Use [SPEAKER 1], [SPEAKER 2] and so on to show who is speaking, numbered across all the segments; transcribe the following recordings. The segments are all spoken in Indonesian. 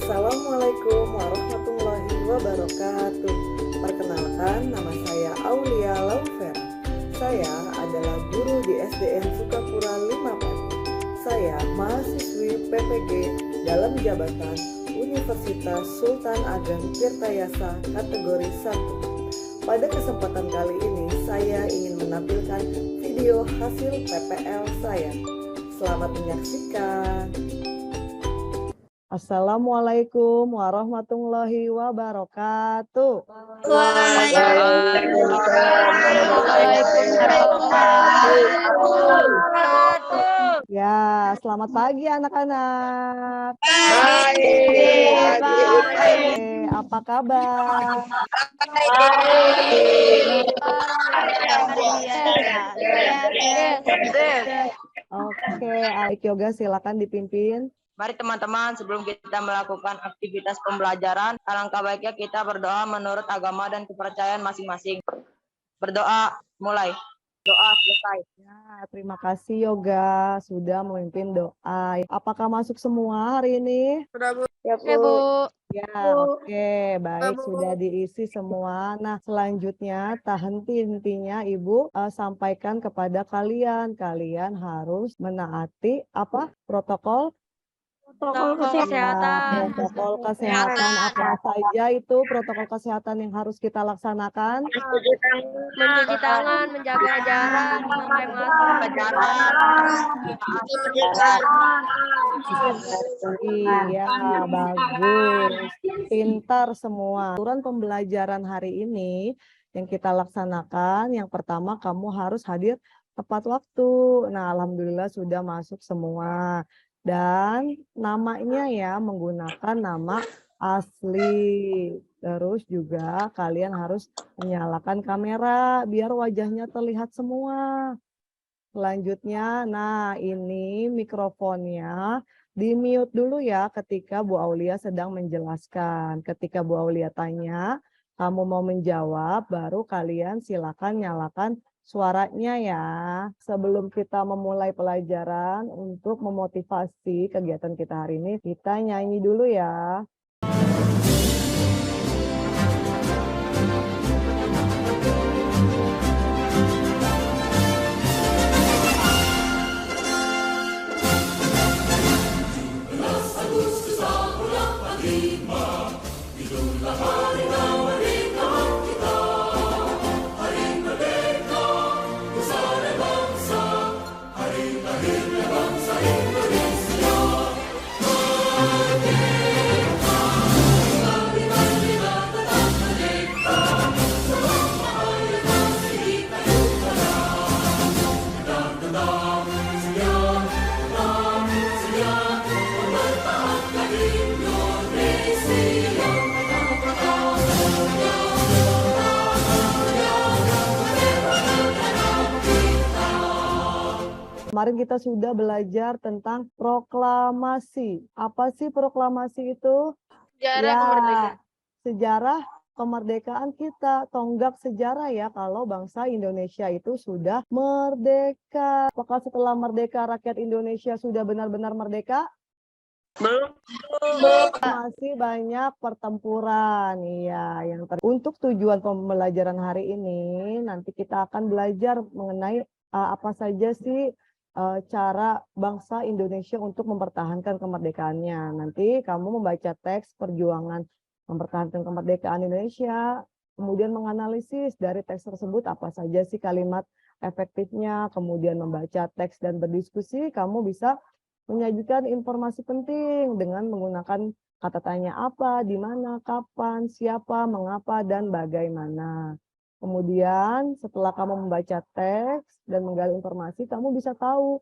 [SPEAKER 1] Assalamualaikum warahmatullahi wabarakatuh. Perkenalkan, nama saya Aulia Laufer. Saya adalah guru di SDN Sukapura 5 Pati. Saya mahasiswi PPG dalam jabatan Universitas Sultan Ageng Tirtayasa kategori 1. Pada kesempatan kali ini, saya ingin menampilkan video hasil PPL saya. Selamat menyaksikan. Assalamualaikum warahmatullahi wabarakatuh. Ya, selamat pagi anak-anak. Apa kabar? Oke, Aik Yoga silakan dipimpin.
[SPEAKER 2] Mari teman-teman, sebelum kita melakukan aktivitas pembelajaran, alangkah baiknya kita berdoa menurut agama dan kepercayaan masing-masing. Berdoa, mulai. Doa selesai.
[SPEAKER 1] Ya, terima kasih Yoga sudah memimpin doa. Apakah masuk semua hari ini?
[SPEAKER 2] Sudah, Bu.
[SPEAKER 3] Ya, Bu.
[SPEAKER 1] Ya, oke, baik, sudah diisi semua. Nah, selanjutnya, tak henti-hentinya Ibu sampaikan kepada kalian. Kalian harus menaati apa? Protokol
[SPEAKER 3] kesehatan.
[SPEAKER 1] Protokol kesehatan apa saja itu protokol kesehatan yang harus kita laksanakan?
[SPEAKER 3] Mencuci tangan, menjaga jarak, memakai masker.
[SPEAKER 1] Iya, bagus. Pintar semua. Aturan pembelajaran hari ini yang kita laksanakan, yang pertama kamu harus hadir tepat waktu. Nah, alhamdulillah sudah masuk semua. Dan namanya ya menggunakan nama asli. Terus juga kalian harus menyalakan kamera biar wajahnya terlihat semua. Selanjutnya, nah ini mikrofonnya di-mute dulu ya ketika Bu Aulia sedang menjelaskan. Ketika Bu Aulia tanya, kamu mau menjawab, baru kalian silakan nyalakan suaranya ya. Sebelum kita memulai pelajaran untuk memotivasi kegiatan kita hari ini, kita nyanyi dulu ya. Kemarin kita sudah belajar tentang proklamasi. Apa sih proklamasi itu?
[SPEAKER 3] Sejarah kemerdekaan.
[SPEAKER 1] Sejarah kemerdekaan kita, tonggak sejarah ya kalau bangsa Indonesia itu sudah merdeka. Apakah setelah merdeka rakyat Indonesia sudah benar-benar merdeka?
[SPEAKER 2] Belum.
[SPEAKER 1] Masih banyak pertempuran. Iya, untuk tujuan pembelajaran hari ini nanti kita akan belajar mengenai apa saja sih cara bangsa Indonesia untuk mempertahankan kemerdekaannya. Nanti kamu membaca teks perjuangan mempertahankan kemerdekaan Indonesia, kemudian menganalisis dari teks tersebut apa saja sih kalimat efektifnya, kemudian membaca teks dan berdiskusi, kamu bisa menyajikan informasi penting dengan menggunakan kata tanya apa, di mana, kapan, siapa, mengapa, dan bagaimana. Kemudian setelah kamu membaca teks dan menggali informasi, kamu bisa tahu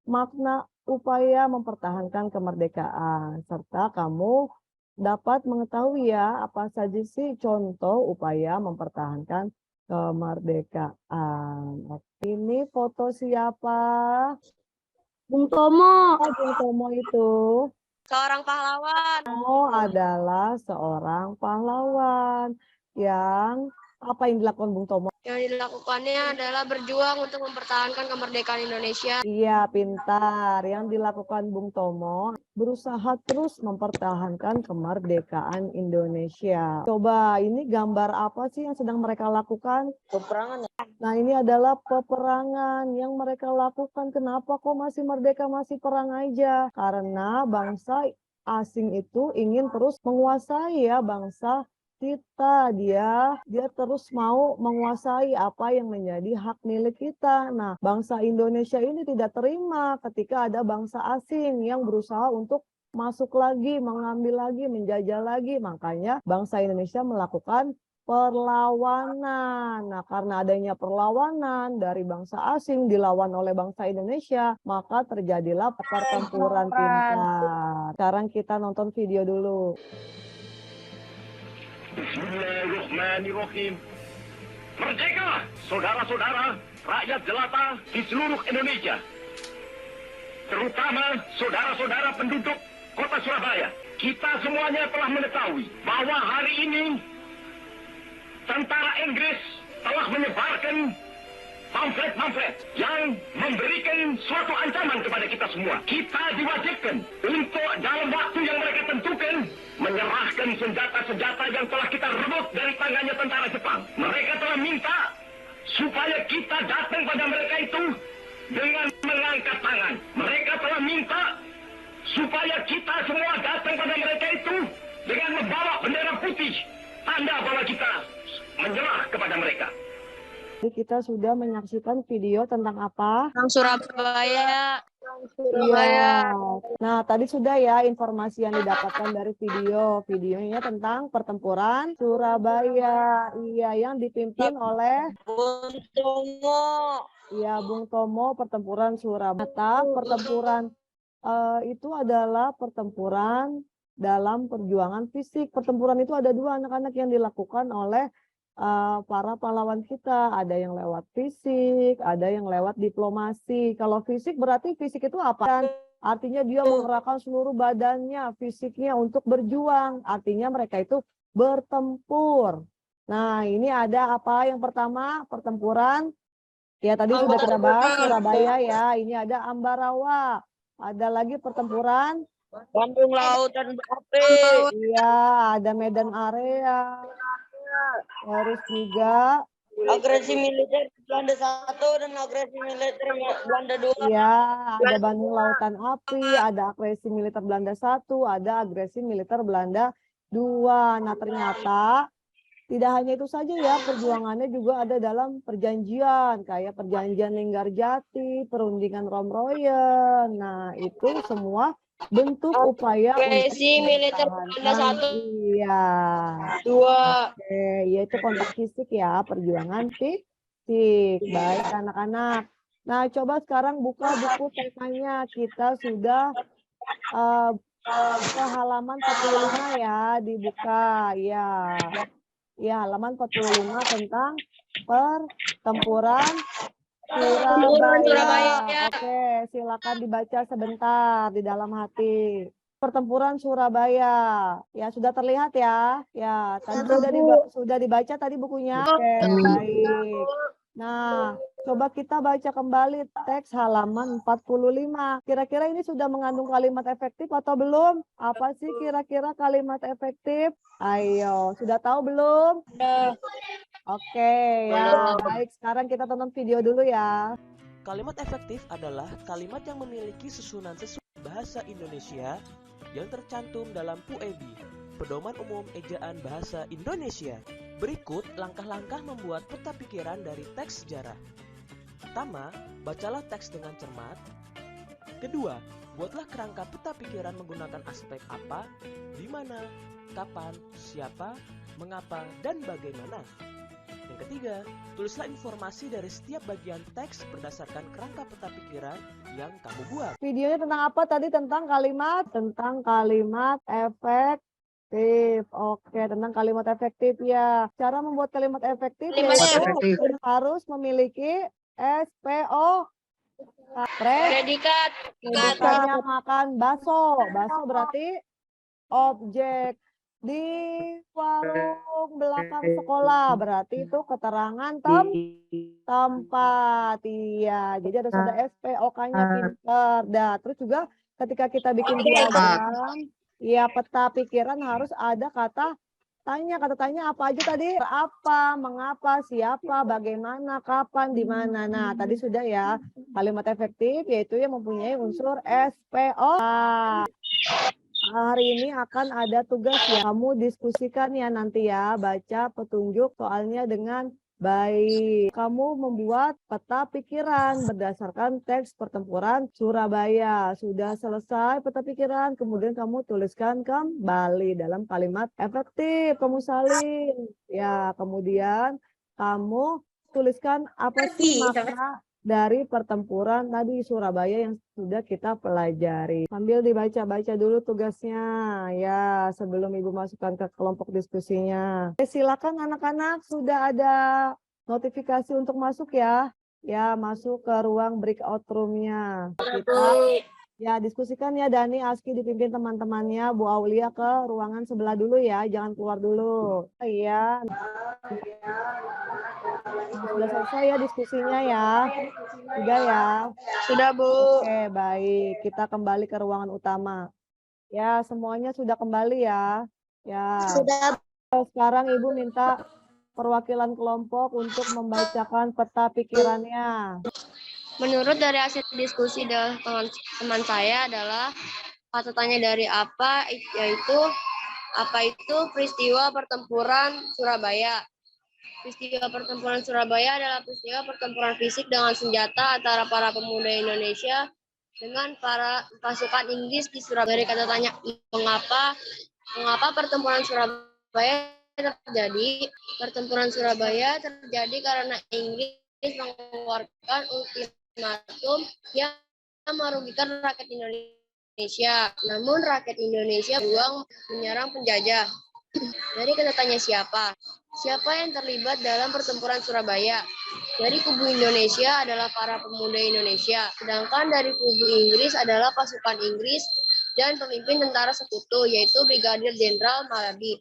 [SPEAKER 1] makna upaya mempertahankan kemerdekaan. Serta kamu dapat mengetahui ya apa saja sih contoh upaya mempertahankan kemerdekaan. Ini foto siapa?
[SPEAKER 3] Bung Tomo.
[SPEAKER 1] Bung Tomo itu
[SPEAKER 3] Seorang pahlawan.
[SPEAKER 1] adalah seorang pahlawan yang Apa yang dilakukan Bung Tomo?
[SPEAKER 3] Yang dilakukannya adalah berjuang untuk mempertahankan kemerdekaan Indonesia.
[SPEAKER 1] Iya, pintar. Yang dilakukan Bung Tomo berusaha terus mempertahankan kemerdekaan Indonesia. Coba, ini gambar apa sih yang sedang mereka lakukan?
[SPEAKER 2] Peperangan.
[SPEAKER 1] Nah, ini adalah peperangan yang mereka lakukan. Kenapa kok masih merdeka, masih perang aja? Karena bangsa asing itu ingin terus menguasai ya bangsa kita. Dia terus mau menguasai apa yang menjadi hak milik kita. Nah, bangsa Indonesia ini tidak terima ketika ada bangsa asing yang berusaha untuk masuk lagi, mengambil lagi, menjajah lagi. Makanya bangsa Indonesia melakukan perlawanan. Nah, karena adanya perlawanan dari bangsa asing dilawan oleh bangsa Indonesia, maka terjadilah pertempuran pintar. Sekarang kita nonton video dulu.
[SPEAKER 4] Bismillahirrahmanirrahim. Merdeka, saudara-saudara, rakyat jelata di seluruh Indonesia. Terutama saudara-saudara penduduk kota Surabaya. Kita semuanya telah mengetahui bahwa hari ini tentara Inggris telah menyebarkan pamflet-pamflet yang memberikan suatu ancaman kepada kita semua. Kita diwajibkan untuk dalam waktu yang mereka tentukan menyerahkan senjata-senjata yang telah kita rebut dari tangannya tentara Jepang. Mereka telah minta supaya kita datang pada mereka itu dengan mengangkat tangan. Mereka telah minta supaya kita semua datang pada mereka itu dengan membawa bendera putih, tanda bahwa kita menyerah kepada mereka.
[SPEAKER 1] Jadi kita sudah menyaksikan video tentang apa?
[SPEAKER 3] Tentang Surabaya.
[SPEAKER 1] Iya. Nah, tadi sudah ya informasi yang didapatkan dari video. Videonya tentang pertempuran Surabaya. Iya, yang dipimpin oleh
[SPEAKER 2] Bung Tomo.
[SPEAKER 1] ya Bung Tomo, pertempuran Surabaya. Pertempuran itu adalah pertempuran dalam perjuangan fisik. Pertempuran itu ada dua anak-anak yang dilakukan oleh para pahlawan kita. Ada yang lewat fisik, ada yang lewat diplomasi. Kalau fisik berarti fisik itu apa? Dan artinya dia mengerahkan seluruh badannya, fisiknya untuk berjuang. Artinya mereka itu bertempur. Nah, ini ada apa? Yang pertama, pertempuran. Ya, tadi sudah kita bahas Surabaya ya. Ini ada Ambarawa. Ada lagi pertempuran.
[SPEAKER 2] Bandung Lautan Berapi.
[SPEAKER 1] Iya, ada Medan Area. Terus juga
[SPEAKER 2] Agresi militer Belanda 1 dan agresi militer Belanda 2.
[SPEAKER 1] ya ada Bandung Lautan Api, ada agresi militer Belanda 1, ada agresi militer Belanda 2. Nah, ternyata tidak hanya itu saja ya, perjuangannya juga ada dalam perjanjian, kayak perjanjian Linggarjati, perundingan Romroyen. Nah, itu semua bentuk upaya
[SPEAKER 3] Agresi
[SPEAKER 1] untuk
[SPEAKER 3] militer
[SPEAKER 1] mempertahankan.
[SPEAKER 3] Belanda 1.
[SPEAKER 1] Iya.
[SPEAKER 3] 2.
[SPEAKER 1] Oke, yaitu kontak fisik ya, perjuangan fisik. Baik anak-anak. Nah, coba sekarang buka buku temanya. Kita sudah ke halaman 45 ya, dibuka. Ya. Ya, halaman 45 tentang pertempuran Surabaya. Oke, silakan dibaca sebentar di dalam hati. Pertempuran Surabaya. Ya, sudah terlihat ya. Ya, tadi sudah dibaca tadi bukunya. Oke, baik. Nah, coba kita baca kembali teks halaman 45. Kira-kira ini sudah mengandung kalimat efektif atau belum? Apa sih kira-kira kalimat efektif? Ayo, sudah tahu belum? Oke, ya. Baik, sekarang kita tonton video dulu ya.
[SPEAKER 5] Kalimat efektif adalah kalimat yang memiliki susunan sesuai bahasa Indonesia yang tercantum dalam PUEB, Pedoman Umum Ejaan Bahasa Indonesia. Berikut langkah-langkah membuat peta pikiran dari teks sejarah. Pertama, bacalah teks dengan cermat. Kedua, buatlah kerangka peta pikiran menggunakan aspek apa, di mana, kapan, siapa, mengapa, dan bagaimana. Yang ketiga, tulislah informasi dari setiap bagian teks berdasarkan kerangka peta pikiran yang kamu buat.
[SPEAKER 1] Videonya tentang apa tadi? Tentang kalimat efektif. Oke, tentang kalimat efektif ya. Cara membuat kalimat efektif yaitu harus memiliki SPO.
[SPEAKER 3] Predikat.
[SPEAKER 1] Bukannya makan bakso. Bakso berarti objek. Di warung belakang sekolah. Berarti itu keterangan tempat. Iya, jadi harus ada SPOK-nya pinter. Dah, terus juga ketika kita bikin diagram, ya peta pikiran harus ada kata tanya apa aja tadi? Apa, mengapa, siapa, bagaimana, kapan, di mana. Nah, tadi sudah ya. Kalimat efektif yaitu yang mempunyai unsur SPO. Hari ini akan ada tugas ya. Kamu diskusikan ya nanti ya. Baca petunjuk soalnya dengan baik. Kamu membuat peta pikiran berdasarkan teks pertempuran Surabaya. Sudah selesai peta pikiran, kemudian kamu tuliskan kembali dalam kalimat efektif. Kamu salin. Ya, kemudian kamu tuliskan apa sih makna dari pertempuran tadi Surabaya yang sudah kita pelajari. Sambil dibaca-baca dulu tugasnya ya sebelum Ibu masukkan ke kelompok diskusinya. Silakan anak-anak, sudah ada notifikasi untuk masuk ya. Ya, masuk ke ruang breakout room-nya. Kita ya diskusikan ya, Dani, Aski dipimpin teman-temannya, Bu Aulia ke ruangan sebelah dulu ya, jangan keluar dulu. Iya. Sudah selesai ya diskusinya ya. Sudah ya.
[SPEAKER 3] Sudah, Bu.
[SPEAKER 1] Oke, baik. Kita kembali ke ruangan utama. Ya, semuanya sudah kembali ya. Ya.
[SPEAKER 3] Sudah.
[SPEAKER 1] Sekarang Ibu minta perwakilan kelompok untuk membacakan peta pikirannya.
[SPEAKER 3] Menurut dari hasil diskusi dengan teman saya adalah kata tanya dari apa, yaitu apa itu peristiwa pertempuran Surabaya. Peristiwa pertempuran Surabaya adalah peristiwa pertempuran fisik dengan senjata antara para pemuda Indonesia dengan para pasukan Inggris di Surabaya. Dari kata tanya mengapa pertempuran Surabaya terjadi? Pertempuran Surabaya terjadi karena Inggris mengeluarkan ultimatum yang merugikan rakyat Indonesia. Namun rakyat Indonesia berjuang menyerang penjajah. Dari kata tanya siapa? Siapa yang terlibat dalam pertempuran Surabaya? Dari kubu Indonesia adalah para pemuda Indonesia. Sedangkan dari kubu Inggris adalah pasukan Inggris dan pemimpin tentara sekutu, yaitu Brigadir Jenderal Malabi.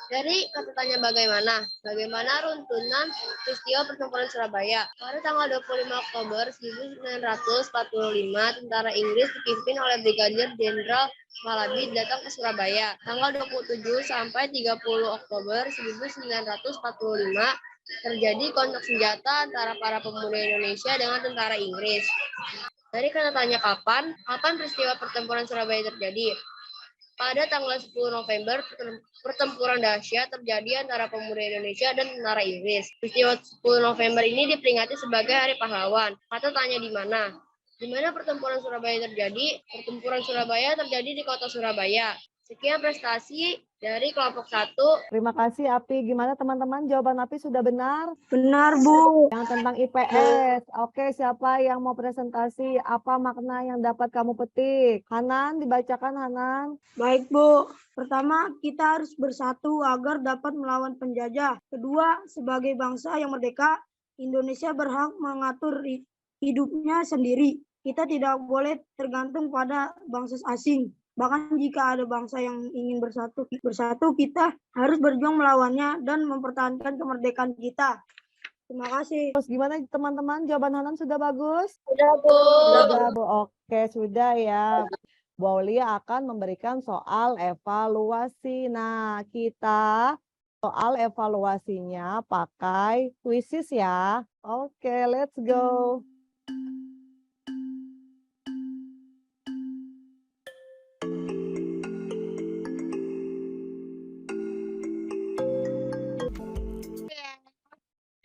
[SPEAKER 3] Dari kata tanya bagaimana? Bagaimana runtunan peristiwa pertempuran Surabaya? Pada tanggal 25 Oktober 1945, tentara Inggris dipimpin oleh Brigadir Jenderal Malabi datang ke Surabaya. Tanggal 27 sampai 30 Oktober 1945, terjadi kontak senjata antara para pemuda Indonesia dengan tentara Inggris. Dari kata tanya kapan peristiwa pertempuran Surabaya terjadi? Pada tanggal 10 November, pertempuran dahsyat terjadi antara pemuda Indonesia dan tentara Inggris. Peristiwa 10 November ini diperingati sebagai Hari Pahlawan. Kata tanya di mana? Di mana pertempuran Surabaya terjadi? Pertempuran Surabaya terjadi di kota Surabaya. Sekian prestasi dari kelompok 1.
[SPEAKER 1] Terima kasih Api. Gimana teman-teman? Jawaban Api sudah benar?
[SPEAKER 6] Benar, Bu.
[SPEAKER 1] Yang tentang IPS. Oke, siapa yang mau presentasi? Apa makna yang dapat kamu petik? Hanan, dibacakan Hanan.
[SPEAKER 6] Baik, Bu. Pertama, kita harus bersatu agar dapat melawan penjajah. Kedua, sebagai bangsa yang merdeka, Indonesia berhak mengatur hidupnya sendiri. Kita tidak boleh tergantung pada bangsa asing. Bahkan jika ada bangsa yang ingin bersatu, kita harus berjuang melawannya dan mempertahankan kemerdekaan kita. Terima kasih.
[SPEAKER 1] Terus gimana teman-teman? Jawaban Hanan sudah bagus?
[SPEAKER 3] Sudah, Bu.
[SPEAKER 1] Sudah, Bu. Oke, sudah ya. Bu Aulia akan memberikan soal evaluasi. Nah, kita soal evaluasinya pakai kuisis ya. Oke, let's go.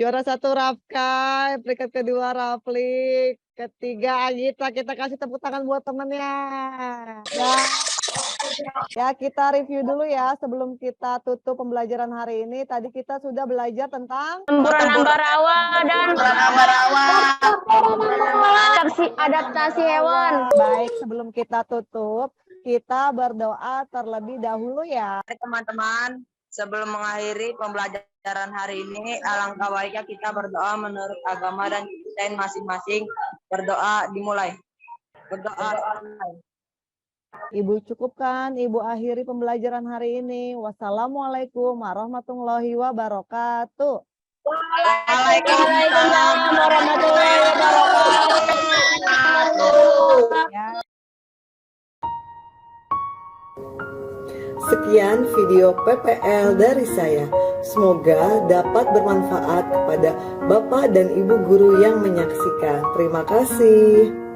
[SPEAKER 1] Juara 1 Rafkai, peringkat kedua Raflik, ketiga Agita. Kita kasih tepuk tangan buat temennya. Ya, kita review dulu ya sebelum kita tutup pembelajaran hari ini. Tadi kita sudah belajar tentang
[SPEAKER 3] Pertempuran Ambarawa dan adaptasi hewan.
[SPEAKER 1] Baik, sebelum kita tutup, kita berdoa terlebih dahulu ya.
[SPEAKER 2] Teman-teman, sebelum mengakhiri pembelajaran hari ini, alangkah baiknya kita berdoa menurut agama dan kepercayaan masing-masing. Berdoa dimulai. Berdoa.
[SPEAKER 1] Ibu cukupkan, Ibu akhiri pembelajaran hari ini. Wassalamualaikum warahmatullahi wabarakatuh.
[SPEAKER 2] Waalaikumsalam warahmatullahi wabarakatuh.
[SPEAKER 1] Ya.
[SPEAKER 7] Sekian video PPL dari saya. Semoga dapat bermanfaat kepada Bapak dan Ibu guru yang menyaksikan. Terima kasih.